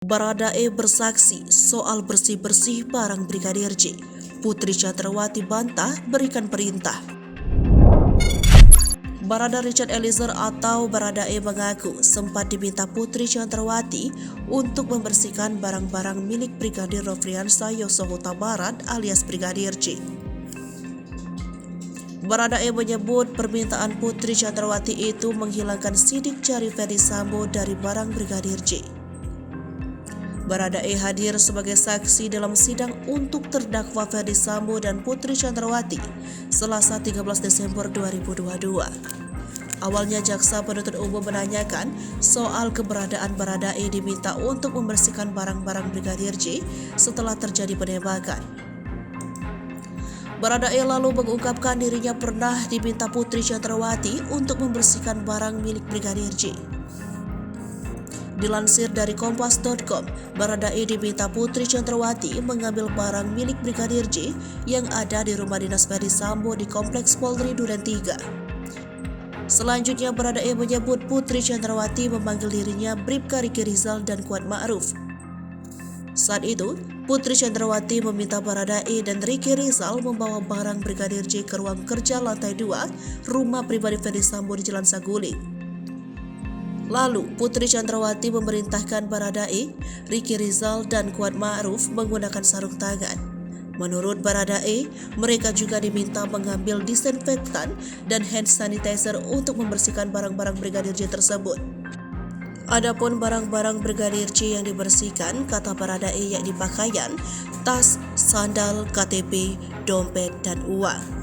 Baradae bersaksi soal bersih-bersih barang Brigadir J. Putri Chandrawati bantah berikan perintah. Barada Richard Eliezer atau Baradae mengaku sempat diminta Putri Chandrawati untuk membersihkan barang-barang milik Brigadir Nofriansah Yosua Huta Barat alias Brigadir J. Baradae menyebut permintaan Putri Chandrawati itu menghilangkan sidik jari Ferdy Sambo dari barang Brigadir J. Baradae hadir sebagai saksi dalam sidang untuk terdakwa Ferdy Sambo dan Putri Chandrawati Selasa 13 Desember 2022. Awalnya jaksa penuntut umum menanyakan soal keberadaan Baradae diminta untuk membersihkan barang-barang Brigadir J setelah terjadi penembakan. Baradae lalu mengungkapkan dirinya pernah diminta Putri Chandrawati untuk membersihkan barang milik Brigadir J. Dilansir dari Kompas.com, Baradae diminta Putri Chandrawati mengambil barang milik Brigadir J yang ada di rumah dinas Ferdy Sambo di Kompleks Polri Duren 3. Selanjutnya, Baradae menyebut Putri Chandrawati memanggil dirinya Bribka Riki Rizal dan Kuat Ma'ruf. Saat itu, Putri Chandrawati meminta Baradae dan Riki Rizal membawa barang Brigadir J ke ruang kerja lantai 2 rumah pribadi Ferdy Sambo di Jalan Saguling. Lalu, Putri Chandrawati memerintahkan Baradae, Riki Rizal, dan Kuat Ma'ruf menggunakan sarung tangan. Menurut Baradae, mereka juga diminta mengambil disinfektan dan hand sanitizer untuk membersihkan barang-barang Brigadir J tersebut. Adapun barang-barang Brigadir J yang dibersihkan, kata Baradae, yakni pakaian, tas, sandal, KTP, dompet, dan uang.